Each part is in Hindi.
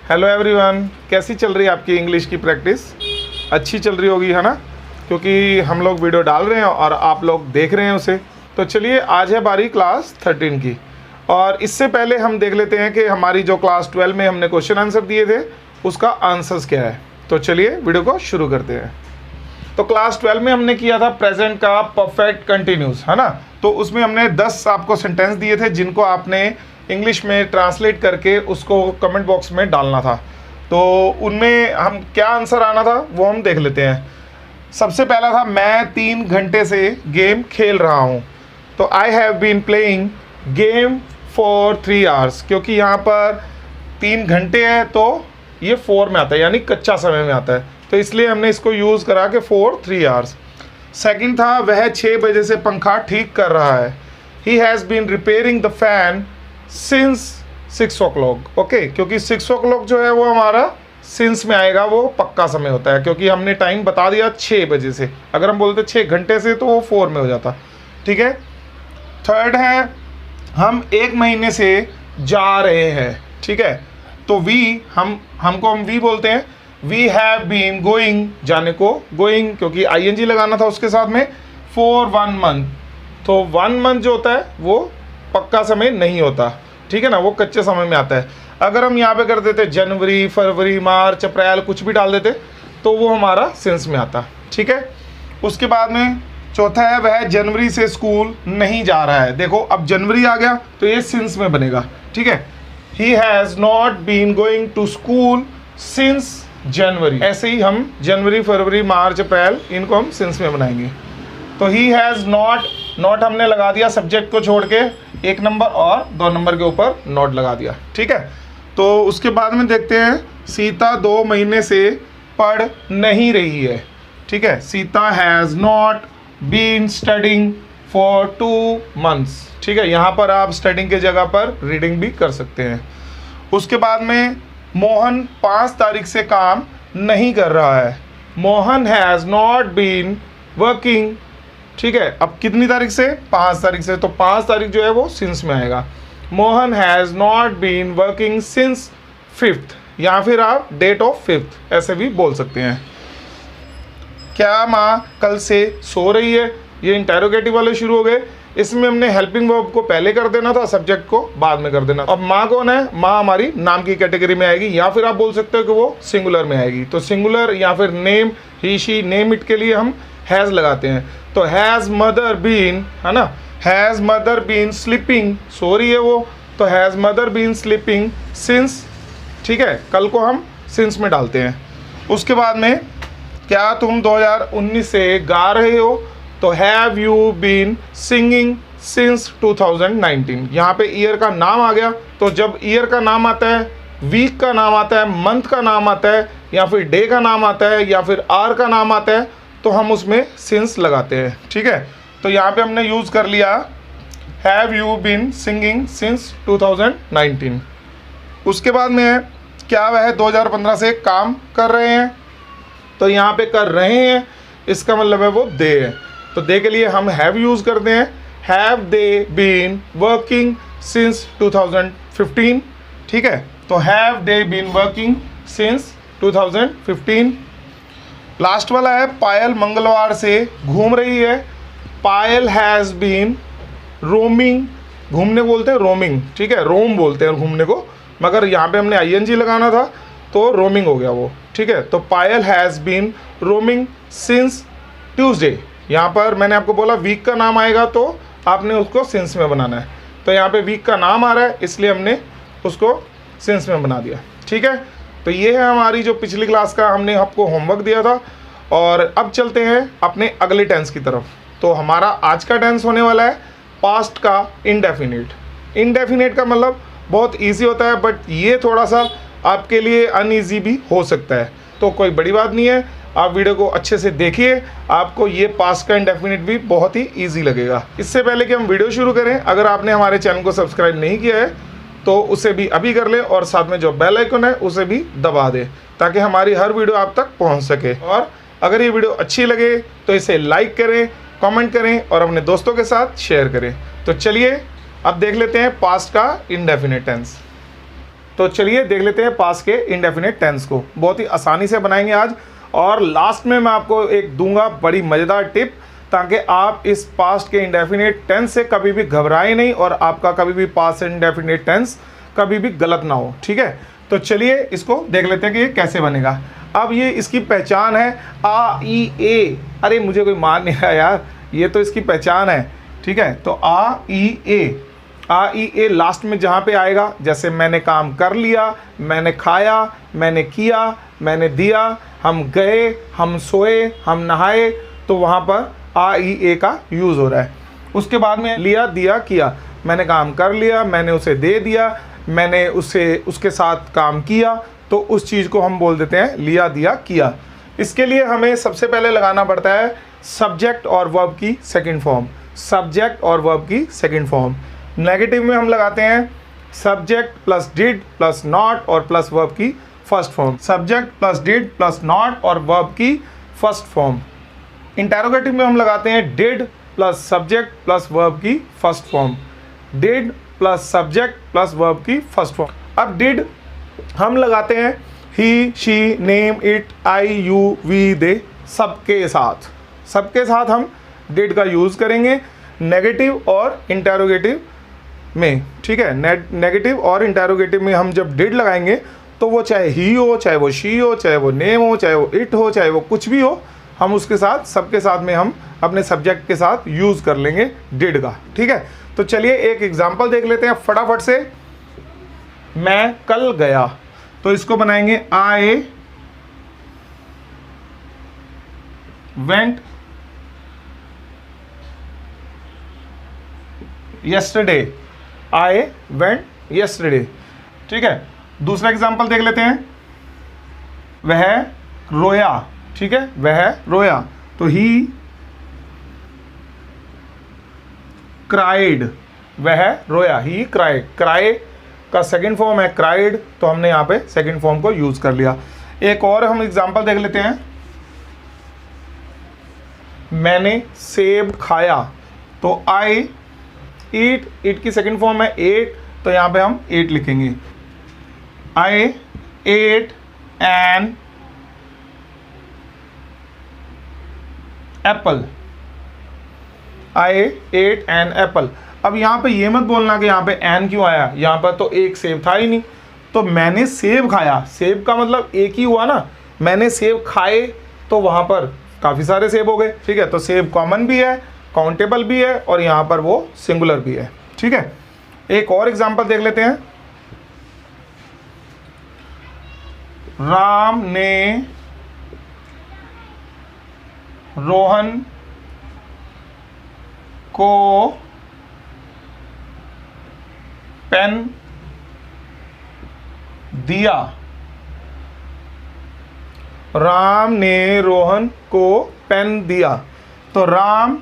हेलो एवरीवन, कैसी चल रही है आपकी इंग्लिश की प्रैक्टिस? अच्छी चल रही होगी, है ना? क्योंकि हम लोग वीडियो डाल रहे हैं और आप लोग देख रहे हैं उसे। तो चलिए, आज है बारी क्लास 13 की, और इससे पहले हम देख लेते हैं कि हमारी जो क्लास 12 में हमने क्वेश्चन आंसर दिए थे उसका आंसर्स क्या है। तो चलिए वीडियो को शुरू करते हैं। तो क्लास 12 में हमने किया था प्रेजेंट का परफेक्ट कंटिन्यूस, है ना? तो उसमें हमने 10 आपको सेंटेंस दिए थे जिनको आपने इंग्लिश में ट्रांसलेट करके उसको कमेंट बॉक्स में डालना था। तो उनमें हम क्या आंसर आना था वो हम देख लेते हैं। सबसे पहला था, मैं 3 घंटे से गेम खेल रहा हूँ। तो I have been playing game for 3 hours, क्योंकि यहाँ पर 3 घंटे है तो ये 4 में आता है, यानी कच्चा समय में आता है, तो इसलिए हमने इसको यूज़ करा के 3 आवर्स। सेकंड था, वह 6 बजे से पंखा ठीक कर रहा है। He has been repairing the fan since 6 o'clock। Okay, क्योंकि 6 o'clock जो है वो हमारा सिंस में आएगा, वो पक्का समय होता है, क्योंकि हमने टाइम बता दिया 6 बजे से। अगर हम बोलते 6 घंटे से तो वो 4 में हो जाता। ठीक है। थर्ड है, हम 1 महीने से जा रहे हैं। ठीक है, तो हमको हम वी बोलते हैं। वी हैव बीन गोइंग, जाने को गोइंग, क्योंकि ING लगाना था उसके साथ में, फॉर 1 मंथ। तो 1 मंथ जो होता है वो पक्का समय नहीं होता, ठीक है ना, वो कच्चे समय में आता है। अगर हम यहाँ पे कर देते जनवरी, फरवरी, मार्च, अप्रैल, कुछ भी डाल देते तो वो हमारा सिंस में आता। ठीक है। उसके बाद में चौथा है, वह जनवरी से स्कूल नहीं जा रहा है। देखो, अब जनवरी आ गया तो ये सिंस में बनेगा। ठीक है। He has not been going to school since January. ऐसे ही हम जनवरी, फरवरी, मार्च, अप्रैल, इनको हम सिंस में बनाएंगे। तो ही हैज़ नॉट हमने लगा दिया सब्जेक्ट को छोड़ के, 1 नंबर और 2 नंबर के ऊपर नॉट लगा दिया। ठीक है। तो उसके बाद में देखते हैं, सीता 2 महीने से पढ़ नहीं रही है। ठीक है। Sita has not been studying for 2 months। ठीक है, यहाँ पर आप स्टडिंग के जगह पर रीडिंग भी कर सकते हैं। उसके बाद में, मोहन 5 तारीख से काम नहीं कर रहा है। Mohan has not been working. ठीक है, अब कितनी तारीख से? 5 तारीख से, तो 5 तारीख जो है वो सिंस में आएगा। Mohan has not been working since 5th, या फिर आप डेट ऑफ 5th ऐसे भी बोल सकते हैं। क्या माँ कल से सो रही है? ये इंटेरोगेटिव वाले शुरू हो गए। इसमें हमने हेल्पिंग वर्ब को पहले कर देना था, सब्जेक्ट को बाद में कर देना। अब माँ कौन है? माँ हमारी नाम की कैटेगरी में आएगी, या फिर आप बोल सकते हो कि वो सिंगुलर में आएगी। तो सिंगुलर या फिर name, he, she, name it के लिए हम हैज़ लगाते हैं। तो हैज़ मदर बीन, है ना, हैज़ मदर बीन स्लीपिंग, सो रही है वो, तो has mother been sleeping since. ठीक है, कल को हम सिंस में डालते हैं। उसके बाद में, क्या तुम 2019 से गा रहे हो? तो have you been singing since 2019। यहाँ पे ईयर का नाम आ गया, तो जब ईयर का नाम आता है, वीक का नाम आता है, मंथ का नाम आता है, या फिर डे का नाम आता है, या फिर आर का नाम आता है, तो हम उसमें सिंस लगाते हैं। ठीक है। तो यहाँ पे हमने यूज़ कर लिया have you been singing since 2019। उसके बाद में, क्या वह 2015 से काम कर रहे हैं? तो यहाँ पे कर रहे हैं, इसका मतलब है वो दे है, तो दे के लिए हम हैव यूज़ करते हैं। Have they been working since 2015। ठीक है। तो have they been working since 2015। Last वाला है, पायल मंगलवार से घूम रही है। पायल हैज़ बीन रोमिंग, घूमने बोलते हैं रोमिंग। ठीक है, रोम बोलते हैं घूमने को, मगर यहाँ पे हमने ING लगाना था तो रोमिंग हो गया वो। ठीक है। तो Payal has been roaming since Tuesday. यहाँ पर मैंने आपको बोला वीक का नाम आएगा तो आपने उसको सिंस में बनाना है। तो यहाँ पे वीक का नाम आ रहा है, इसलिए हमने उसको सिंस में बना दिया। ठीक है। तो ये है हमारी जो पिछली क्लास का हमने आपको होमवर्क दिया था। और अब चलते हैं अपने अगले टेंस की तरफ। तो हमारा आज का टेंस होने वाला है पास्ट का इंडेफिनिट। इंडेफिनिट का मतलब बहुत ईजी होता है, बट ये थोड़ा सा आपके लिए अनईजी भी हो सकता है, तो कोई बड़ी बात नहीं है। आप वीडियो को अच्छे से देखिए, आपको ये पास्ट का इंडेफिनिट भी बहुत ही ईजी लगेगा। इससे पहले कि हम वीडियो शुरू करें, अगर आपने हमारे चैनल को सब्सक्राइब नहीं किया है तो उसे भी अभी कर लें, और साथ में जो बेल आइकन है उसे भी दबा दें, ताकि हमारी हर वीडियो आप तक पहुंच सके। और अगर ये वीडियो अच्छी लगे तो इसे लाइक करें, कमेंट करें और अपने दोस्तों के साथ शेयर करें। तो चलिए अब देख लेते हैं पास्ट का इंडेफिनिट टेंस। तो चलिए देख लेते हैं पास्ट के इंडेफिनिट टेंस को, बहुत ही आसानी से बनाएंगे आज। और लास्ट में मैं आपको एक दूंगा बड़ी मज़ेदार टिप, ताकि आप इस पास्ट के इंडेफिनिट टेंस से कभी भी घबराएं नहीं और आपका कभी भी पास्ट इंडेफिनिट टेंस कभी भी गलत ना हो। ठीक है, तो चलिए इसको देख लेते हैं कि ये कैसे बनेगा। अब ये इसकी पहचान है आ ई ए, अरे मुझे कोई मान नहीं रहा यार, ये तो इसकी पहचान है। ठीक है, तो आ ई ए लास्ट में जहाँ पे आएगा, जैसे मैंने काम कर लिया, मैंने खाया, मैंने किया, मैंने दिया, हम गए, हम सोए, हम नहाए, तो वहाँ पर आ ई ए का यूज़ हो रहा है। उसके बाद में लिया, दिया, किया, मैंने काम कर लिया, मैंने उसे दे दिया, मैंने उसके साथ काम किया, तो उस चीज़ को हम बोल देते हैं लिया, दिया, किया। इसके लिए हमें सबसे पहले लगाना पड़ता है सब्जेक्ट और वर्ब की सेकंड फॉर्म। सब्जेक्ट और वर्ब की सेकंड फॉर्म नेगेटिव में हम लगाते हैं subject plus did plus not और प्लस वर्ब की first form. Subject plus did plus not और वर्ब की फर्स्ट फॉर्म। इंटेरोगेटिव में हम लगाते हैं did plus subject plus verb की first form. Did plus subject plus verb की फर्स्ट फॉर्म। अब डिड हम लगाते हैं he, she, name, it, I, you, we, दे, सबके साथ। सबके साथ हम डिड का यूज़ करेंगे नेगेटिव और इंटेरोगेटिव में। ठीक है, नेगेटिव और इंटेरोगेटिव में हम जब डिड लगाएंगे तो वो चाहे ही हो, चाहे वो शी हो, चाहे वो नेम हो, चाहे वो इट हो, चाहे वो कुछ भी हो, हम उसके साथ सबके साथ में हम अपने सब्जेक्ट के साथ यूज़ कर लेंगे डिड का। ठीक है, तो चलिए एक एग्जांपल देख लेते हैं फटाफट से। मैं कल गया, तो इसको बनाएंगे I went yesterday, I went yesterday। ठीक है, दूसरा एग्जांपल देख लेते हैं। वह रोया, ठीक है, वह रोया, तो ही cried, वह रोया, ही cried। क्राई का सेकंड फॉर्म है क्राइड, तो हमने यहाँ पे सेकंड फॉर्म को यूज कर लिया। एक और हम एग्जांपल देख लेते हैं। मैंने सेब खाया, तो आई ईट, ईट की सेकंड फॉर्म है एट, तो यहाँ पे हम एट लिखेंगे। आई eight an apple, I eight an apple. अब यहाँ पे ये मत बोलना कि यहाँ पे एन क्यों आया, यहाँ पर तो एक सेब था ही नहीं, तो मैंने सेब खाया, सेब का मतलब एक ही हुआ ना, मैंने सेब खाए तो वहाँ पर काफ़ी सारे सेब हो गए। ठीक है, तो सेब कॉमन भी है, काउंटेबल भी है, और यहाँ पर वो सिंगुलर भी है। ठीक है, एक और एग्जांपल देख लेते हैं। राम ने रोहन को पेन दिया। राम ने रोहन को पेन दिया, तो राम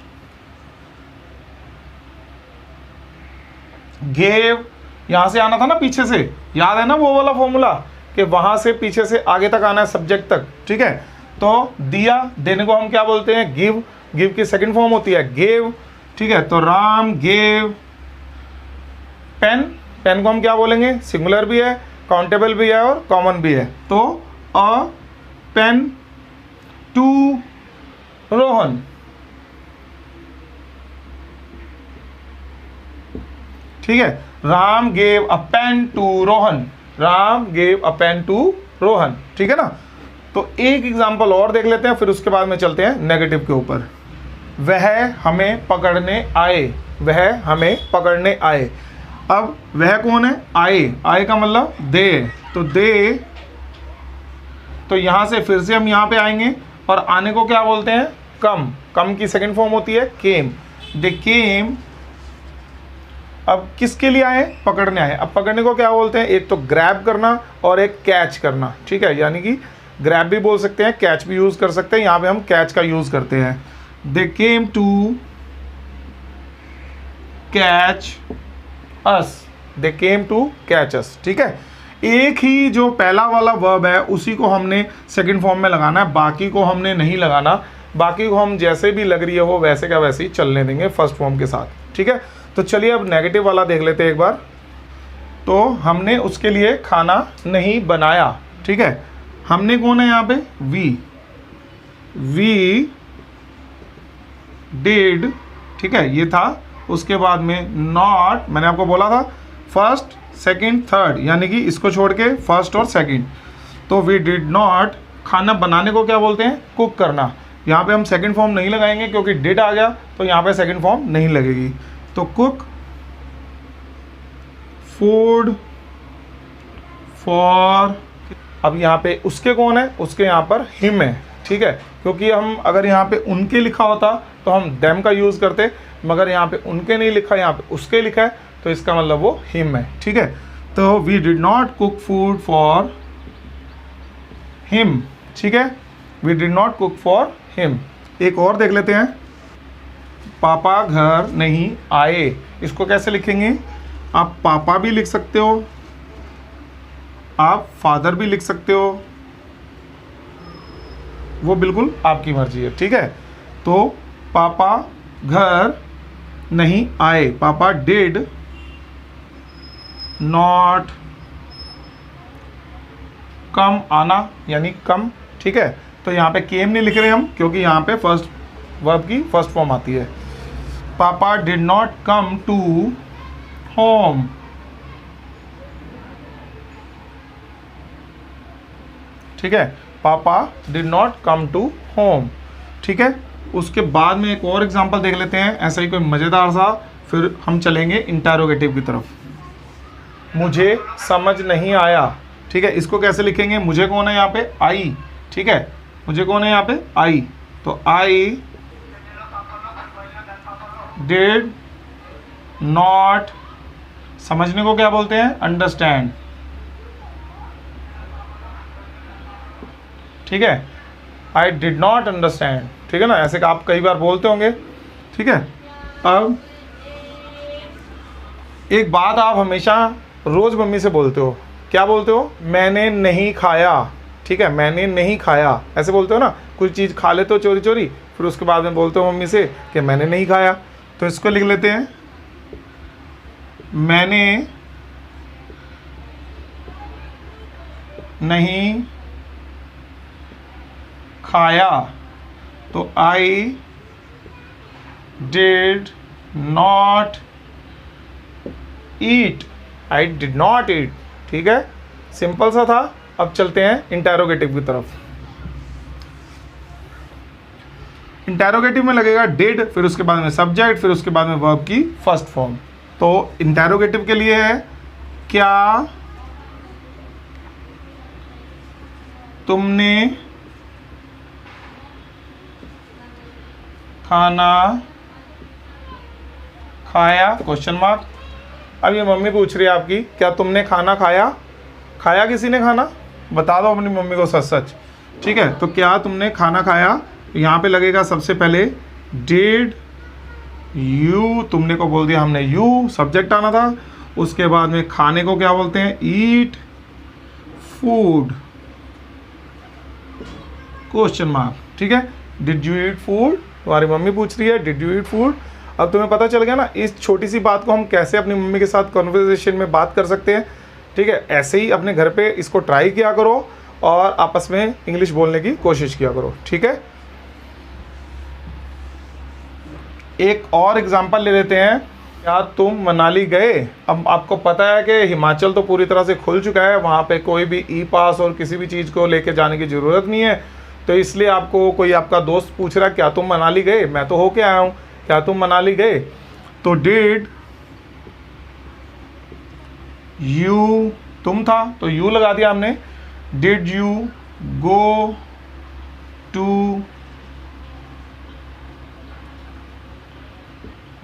गेव, यहां से आना था ना पीछे से, याद है ना वो वाला फॉर्मूला कि वहां से पीछे से आगे तक आना है सब्जेक्ट तक। ठीक है, तो दिया, देने को हम क्या बोलते हैं गिव, गिव की सेकंड फॉर्म होती है गेव। ठीक है, तो राम गेव पेन, पेन को हम क्या बोलेंगे, सिंगुलर भी है, काउंटेबल भी है और कॉमन भी है, तो अ पेन टू रोहन। ठीक है, Ram gave a pen to Rohan, Ram gave a pen to Rohan. ठीक है ना, तो एक एग्जांपल और देख लेते हैं, फिर उसके बाद में चलते हैं नेगेटिव के ऊपर। वह हमें पकड़ने आए, वह हमें पकड़ने आए। अब वह कौन है, आए, आए का मतलब दे, तो दे, तो यहां से फिर से हम यहां पे आएंगे और आने को क्या बोलते हैं कम, कम की सेकंड फॉर्म होती है केम, दे केम। अब किसके लिए आए, पकड़ने आए। अब पकड़ने को क्या बोलते हैं, एक तो ग्रैब करना और एक कैच करना। ठीक है, यानी कि ग्रैब भी बोल सकते हैं, कैच भी यूज़ कर सकते हैं, यहाँ पे हम कैच का यूज़ करते हैं। They came to catch us, they came to catch us. ठीक है, एक ही जो पहला वाला वर्ब है उसी को हमने सेकंड फॉर्म में लगाना है, बाकी को हमने नहीं लगाना, बाकी को हम जैसे भी लग रही है वो वैसे का वैसे ही चलने देंगे फर्स्ट फॉर्म के साथ। ठीक है, तो चलिए अब नेगेटिव वाला देख लेते हैं एक बार। तो हमने उसके लिए खाना नहीं बनाया। ठीक है, हमने कौन है यहाँ पे, वी डिड, ठीक है, ये था। उसके बाद में नॉट, मैंने आपको बोला था फर्स्ट सेकंड थर्ड, यानी कि इसको छोड़ के फर्स्ट और सेकंड। तो वी डिड नॉट, खाना बनाने को क्या बोलते हैं, कुक करना। यहाँ पे हम सेकंड फॉर्म नहीं लगाएंगे क्योंकि डिड आ गया, तो यहाँ पे सेकंड फॉर्म नहीं लगेगी। तो कुक फूड फॉर, अब यहाँ पे उसके कौन है, उसके यहाँ पर हिम है। ठीक है, क्योंकि हम अगर यहाँ पे उनके लिखा होता तो हम देम का यूज़ करते, मगर यहाँ पे उनके नहीं लिखा, यहाँ पे उसके लिखा है, तो इसका मतलब वो हिम है। ठीक है, तो we did not cook food for him. ठीक है, we did not cook for him. एक और देख लेते हैं, पापा घर नहीं आए। इसको कैसे लिखेंगे, आप पापा भी लिख सकते हो, आप फादर भी लिख सकते हो, वो बिल्कुल आपकी मर्जी है। ठीक है, तो पापा घर नहीं आए, पापा डिड नॉट कम, आना यानी कम। ठीक है, तो यहाँ पे केम नहीं लिख रहे हम क्योंकि यहाँ पे फर्स्ट वर्ब की फर्स्ट फॉर्म आती है। Papa did not come to home, ठीक है, papa did not come to home. ठीक है, उसके बाद में एक और एग्जांपल देख लेते हैं, ऐसा ही कोई मज़ेदार सा, फिर हम चलेंगे इंटरोगेटिव की तरफ। मुझे समझ नहीं आया। ठीक है, इसको कैसे लिखेंगे, मुझे कौन है यहाँ पे, आई। ठीक है, मुझे कौन है यहाँ पे, आई। तो आई डिड नॉट, समझने को क्या बोलते हैं, अंडरस्टैंड। ठीक है, आई डिड नॉट अंडरस्टैंड। ठीक है ना, ऐसे आप कई बार बोलते होंगे। ठीक है, अब एक बात आप हमेशा रोज़ मम्मी से बोलते हो, क्या बोलते हो, मैंने नहीं खाया। ठीक है, मैंने नहीं खाया, ऐसे बोलते हो ना, कुछ चीज़ खा लेते हो चोरी चोरी, फिर उसके बाद में बोलते हो मम्मी से कि मैंने नहीं खाया। तो इसको लिख लेते हैं, मैंने नहीं खाया। तो I did not eat, I did not eat. ठीक है, सिंपल सा था। अब चलते हैं इंटरोगेटिव की तरफ। इंटरोगेटिव में लगेगा डिड, फिर उसके बाद में सब्जेक्ट, फिर उसके बाद में वर्ब की फर्स्ट फॉर्म। तो इंटरोगेटिव के लिए है, क्या तुमने खाना खाया, क्वेश्चन मार्क। अब ये मम्मी पूछ रही है आपकी, क्या तुमने खाना खाया, खाया किसी ने खाना, बता दो अपनी मम्मी को सच सच। ठीक है, तो क्या तुमने खाना खाया, यहाँ पे लगेगा सबसे पहले डिड यू, तुमने को बोल दिया हमने यू, सब्जेक्ट आना था। उसके बाद में खाने को क्या बोलते हैं, ईट फूड, क्वेश्चन मार्क। ठीक है, डिड यू ईट फूड, तुम्हारी मम्मी पूछ रही है डिड यू ईट फूड। अब तुम्हें पता चल गया ना इस छोटी सी बात को हम कैसे अपनी मम्मी के साथ कन्वर्सेशन में बात कर सकते हैं। ठीक है, ऐसे ही अपने घर पे इसको ट्राई किया करो और आपस में इंग्लिश बोलने की कोशिश किया करो। ठीक है, एक और एग्जांपल ले लेते हैं, क्या तुम मनाली गए। अब आपको पता है कि हिमाचल तो पूरी तरह से खुल चुका है, वहाँ पे कोई भी ई पास और किसी भी चीज़ को लेके जाने की ज़रूरत नहीं है। तो इसलिए आपको कोई आपका दोस्त पूछ रहा क्या तुम मनाली गए, मैं तो होके आया हूँ, क्या तुम मनाली गए। तो डिड यू, तुम था तो यू लगा दिया हमने, did you go to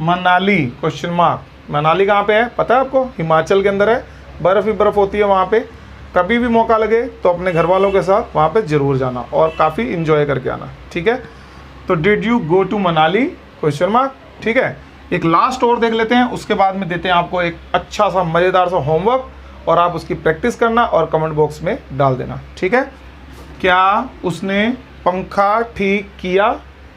Manali, question mark. Manali कहाँ पे है पता है आपको, हिमाचल के अंदर है, बर्फ़ ही बर्फ़ होती है वहाँ पे। कभी भी मौका लगे तो अपने घर वालों के साथ वहाँ पे ज़रूर जाना और काफ़ी इन्जॉय करके आना। ठीक है, तो did you go to Manali, question mark. ठीक है, एक लास्ट और देख लेते हैं, उसके बाद में देते हैं आपको एक अच्छा सा मज़ेदार सा होमवर्क और आप उसकी प्रैक्टिस करना और कमेंट बॉक्स में डाल देना। ठीक है, क्या उसने पंखा ठीक किया,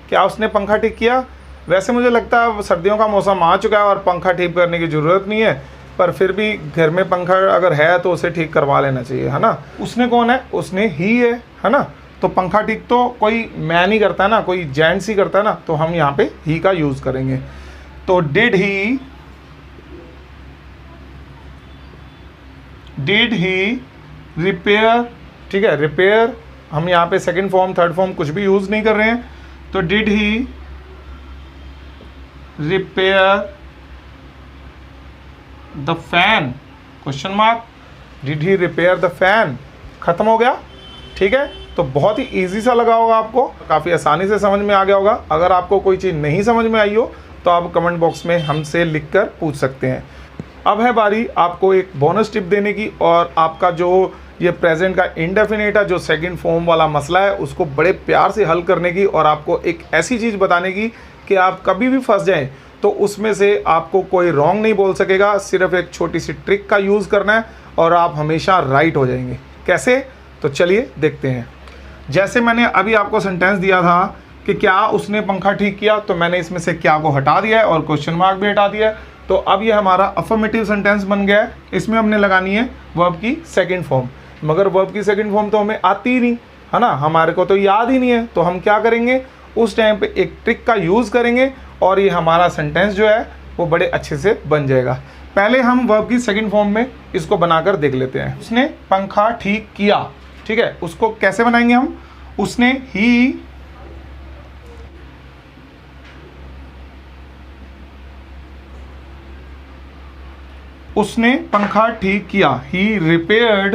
क्या उसने पंखा ठीक किया। वैसे मुझे लगता है सर्दियों का मौसम आ चुका है और पंखा ठीक करने की ज़रूरत नहीं है, पर फिर भी घर में पंखा अगर है तो उसे ठीक करवा लेना चाहिए, है ना। उसने कौन है, उसने ही है ना। तो पंखा ठीक तो कोई मैन ही करता है ना, कोई जेंट्स ही करता है ना, तो हम यहाँ पे ही का यूज़ करेंगे। तो डिड ही रिपेयर, ठीक है। रिपेयर हम यहाँ पे सेकंड फॉर्म थर्ड फॉर्म कुछ भी यूज़ नहीं कर रहे हैं। तो did he repair the fan, question mark. Did he repair the fan, खत्म हो गया, ठीक है। तो बहुत ही इजी सा लगा होगा आपको, काफ़ी आसानी से समझ में आ गया होगा। अगर आपको कोई चीज़ नहीं समझ में आई हो तो आप कमेंट बॉक्स में हमसे लिखकर पूछ सकते हैं। अब है बारी आपको एक बोनस टिप देने की, और आपका जो ये प्रेजेंट का इंडेफिनिट है, जो सेकंड फॉर्म वाला मसला है, उसको बड़े प्यार से हल करने की, और आपको एक ऐसी चीज़ बताने की कि आप कभी भी फंस जाएं तो उसमें से आपको कोई रॉन्ग नहीं बोल सकेगा। सिर्फ एक छोटी सी ट्रिक का यूज़ करना है और आप हमेशा राइट हो जाएंगे। कैसे, तो चलिए देखते हैं। जैसे मैंने अभी आपको सेंटेंस दिया था कि क्या उसने पंखा ठीक किया, तो मैंने इसमें से क्या को हटा दिया है और क्वेश्चन मार्क भी हटा दिया है। तो अब ये हमारा अफर्मेटिव सेंटेंस बन गया है। इसमें हमने लगानी है वर्ब की सेकंड फॉर्म, मगर वर्ब की सेकंड फॉर्म तो हमें आती ही नहीं, है ना, हमारे को तो याद ही नहीं है। तो हम क्या करेंगे, उस टाइम पे एक ट्रिक का यूज़ करेंगे और ये हमारा सेंटेंस जो है वो बड़े अच्छे से बन जाएगा। पहले हम वर्ब की सेकंड फॉर्म में इसको बनाकर देख लेते हैं। उसने पंखा ठीक किया, ठीक है। उसको कैसे बनाएंगे हम, उसने पंखा ठीक किया, ही रिपेयर्ड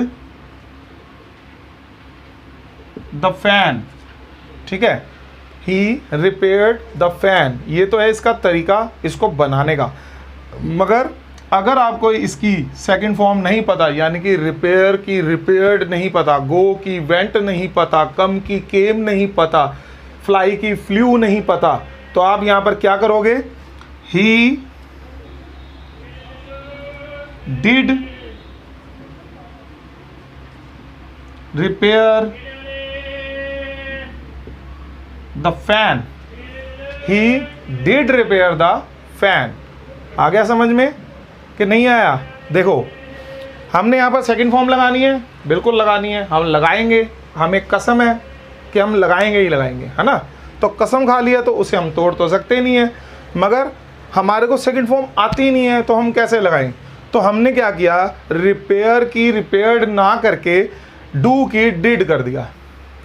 द फैन, ठीक है। ही रिपेयर्ड द फैन, ये तो है इसका तरीका इसको बनाने का। मगर अगर आपको इसकी सेकंड फॉर्म नहीं पता, यानी कि रिपेयर की रिपेयर्ड नहीं पता, गो की वेंट नहीं पता, कम की केम नहीं पता, फ्लाई की फ्लू नहीं पता, तो आप यहाँ पर क्या करोगे, he did repair the fan, he did repair the fan. आ गया समझ में कि नहीं आया? देखो हमने यहाँ पर सेकंड फॉर्म लगानी है, बिल्कुल लगानी है, हम लगाएंगे, हमें कसम है कि हम लगाएंगे ही लगाएंगे, है ना। तो कसम खा लिया तो उसे हम तोड़ तो सकते नहीं है, मगर हमारे को सेकंड फॉर्म आती नहीं है तो हम कैसे लगाएं। तो हमने क्या किया, रिपेयर की रिपेयर्ड ना करके डू की डिड कर दिया,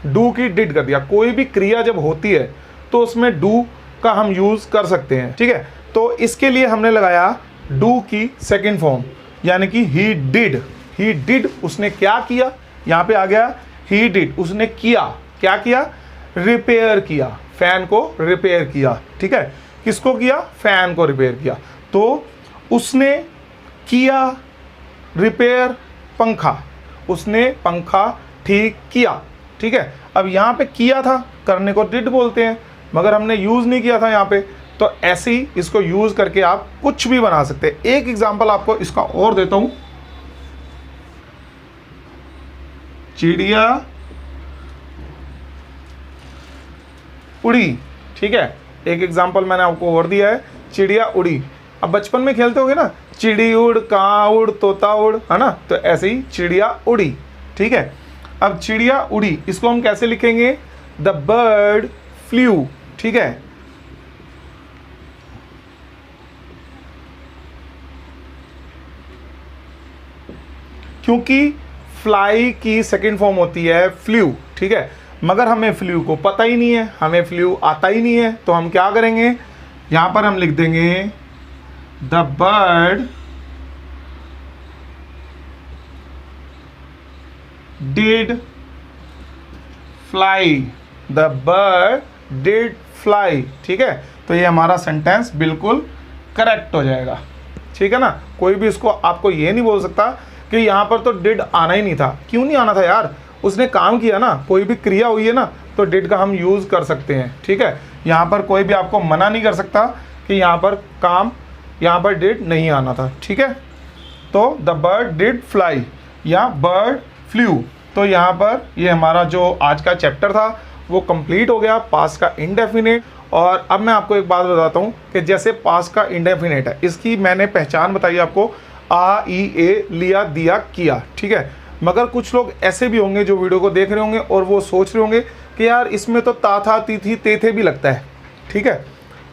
डू की डिड कर दिया। कोई भी क्रिया जब होती है तो उसमें डू का हम यूज़ कर सकते हैं, ठीक है। तो इसके लिए हमने लगाया डू की सेकंड फॉर्म, यानी कि ही डिड, उसने क्या किया, यहाँ पे आ गया ही डिड, उसने किया, क्या किया, रिपेयर किया, फैन को रिपेयर किया, ठीक है। किसको किया, फैन को रिपेयर किया। तो उसने किया रिपेयर पंखा, उसने पंखा ठीक किया, ठीक है। अब यहाँ पे किया था, करने को डिड बोलते हैं, मगर हमने यूज़ नहीं किया था यहाँ पे, तो ऐसे ही इसको यूज़ करके आप कुछ भी बना सकते हैं। एक एग्जांपल आपको इसका और देता हूँ, चिड़िया उड़ी, ठीक है। एक एग्जांपल मैंने आपको और दिया है, चिड़िया उड़ी। अब बचपन में खेलते होगे ना, चिड़ी उड़, कां उड़, तोता उड़, है ना, तो ऐसे ही चिड़िया उड़ी, ठीक है। अब चिड़िया उड़ी, इसको हम कैसे लिखेंगे, द बर्ड फ्लू, ठीक है। क्योंकि फ्लाई की सेकंड फॉर्म होती है फ्लू, ठीक है। मगर हमें फ्लू को पता ही नहीं है, हमें फ्लू आता ही नहीं है, तो हम क्या करेंगे, यहां पर हम लिख देंगे the bird did fly, the bird did fly, ठीक है। तो ये हमारा सेंटेंस बिल्कुल करेक्ट हो जाएगा, ठीक है ना। कोई भी इसको आपको ये नहीं बोल सकता कि यहाँ पर तो डिड आना ही नहीं था। क्यों नहीं आना था यार, उसने काम किया ना, कोई भी क्रिया हुई है ना, तो डिड का हम यूज़ कर सकते हैं, ठीक है। यहाँ पर कोई भी आपको मना नहीं कर सकता कि यहाँ पर काम, यहाँ पर डिड नहीं आना था, ठीक है। तो द बर्ड डिड फ्लाई या बर्ड फ्लू। तो यहाँ पर ये हमारा जो आज का चैप्टर था वो कंप्लीट हो गया, पास्ट का इंडेफिनिट। और अब मैं आपको एक बात बताता हूँ कि जैसे पास्ट का इंडेफिनिट है, इसकी मैंने पहचान बताई आपको। आ ई ए लिया दिया किया, ठीक है। मगर कुछ लोग ऐसे भी होंगे जो वीडियो को देख रहे होंगे और वो सोच रहे होंगे कि यार इसमें तो ता था ती थी ते थे भी लगता है, ठीक है।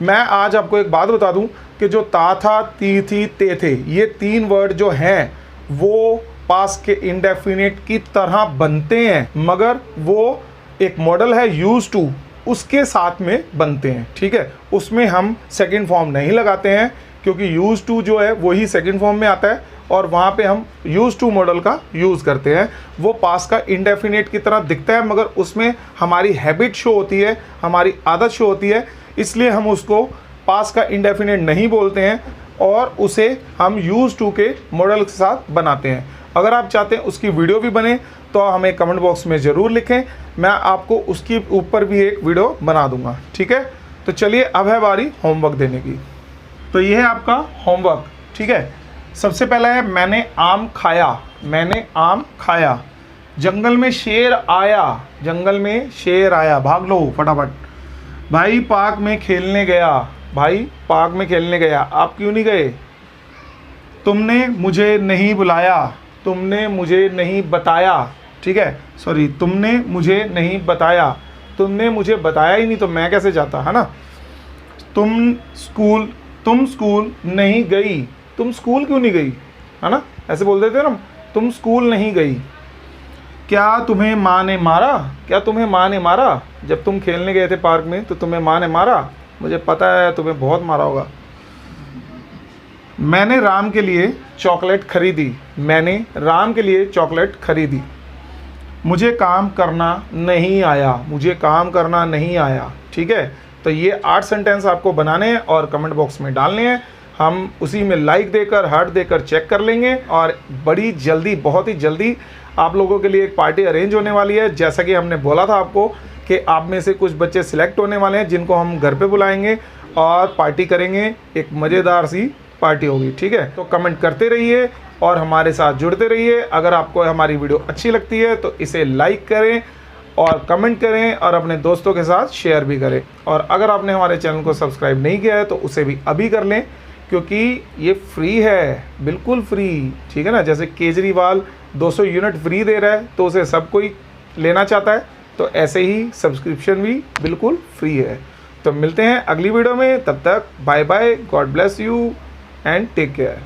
मैं आज आपको एक बात बता दूं कि जो ता था ती थी ते थे ये 3 वर्ड जो हैं वो पास के इंडेफिनिट की तरह बनते हैं, मगर वो एक मॉडल है यूज टू, उसके साथ में बनते हैं, ठीक है। उसमें हम सेकंड फॉर्म नहीं लगाते हैं क्योंकि यूज टू जो है वही सेकंड फॉर्म में आता है और वहाँ पे हम यूज टू मॉडल का यूज़ करते हैं। वो पास का इंडेफिनिट की तरह दिखता है मगर उसमें हमारी हैबिट शो होती है, हमारी आदत शो होती है, इसलिए हम उसको पास का इंडेफिनिट नहीं बोलते हैं और उसे हम यूज टू के मॉडल के साथ बनाते हैं। अगर आप चाहते हैं उसकी वीडियो भी बने तो हमें कमेंट बॉक्स में ज़रूर लिखें, मैं आपको उसकी ऊपर भी एक वीडियो बना दूंगा, ठीक है। तो चलिए अब है बारी होमवर्क देने की। तो ये है आपका होमवर्क, ठीक है। सबसे पहला है मैंने आम खाया, मैंने आम खाया। जंगल में शेर आया, जंगल में शेर आया, भाग लो फटाफट। भाई पार्क में खेलने गया, भाई पार्क में खेलने गया। आप क्यों नहीं गए? तुमने मुझे नहीं बुलाया, तुमने मुझे नहीं बताया, ठीक है। सॉरी, तुमने मुझे नहीं बताया, तुमने मुझे बताया ही नहीं तो मैं कैसे जाता, है ना। तुम स्कूल नहीं गई, तुम स्कूल क्यों नहीं गई, है ना, ऐसे बोल देते हैं ना, तुम स्कूल नहीं गई। क्या तुम्हें माँ ने मारा, क्या तुम्हें माँ ने मारा? जब तुम खेलने गए थे पार्क में तो तुम्हें माँ ने मारा? मुझे पता है तुम्हें बहुत मारा होगा। मैंने राम के लिए चॉकलेट खरीदी, मैंने राम के लिए चॉकलेट खरीदी। मुझे काम करना नहीं आया, मुझे काम करना नहीं आया, ठीक है। तो ये 8 सेंटेंस आपको बनाने हैं और कमेंट बॉक्स में डालने हैं। हम उसी में लाइक देकर हार्ट देकर चेक कर लेंगे और बड़ी जल्दी, बहुत ही जल्दी आप लोगों के लिए एक पार्टी अरेंज होने वाली है। जैसा कि हमने बोला था आपको कि आप में से कुछ बच्चे सिलेक्ट होने वाले हैं जिनको हम घर पे बुलाएंगे और पार्टी करेंगे, एक मज़ेदार सी पार्टी होगी, ठीक है। तो कमेंट करते रहिए और हमारे साथ जुड़ते रहिए। अगर आपको हमारी वीडियो अच्छी लगती है तो इसे लाइक करें और कमेंट करें और अपने दोस्तों के साथ शेयर भी करें। और अगर आपने हमारे चैनल को सब्सक्राइब नहीं किया है तो उसे भी अभी कर लें क्योंकि ये फ्री है, बिल्कुल फ्री, ठीक है ना। जैसे केजरीवाल 200 यूनिट फ्री दे रहा है तो उसे सब कोई लेना चाहता है, तो ऐसे ही सब्सक्रिप्शन भी बिल्कुल फ्री है। तो मिलते हैं अगली वीडियो में, तब तक bye bye, God bless you and take care.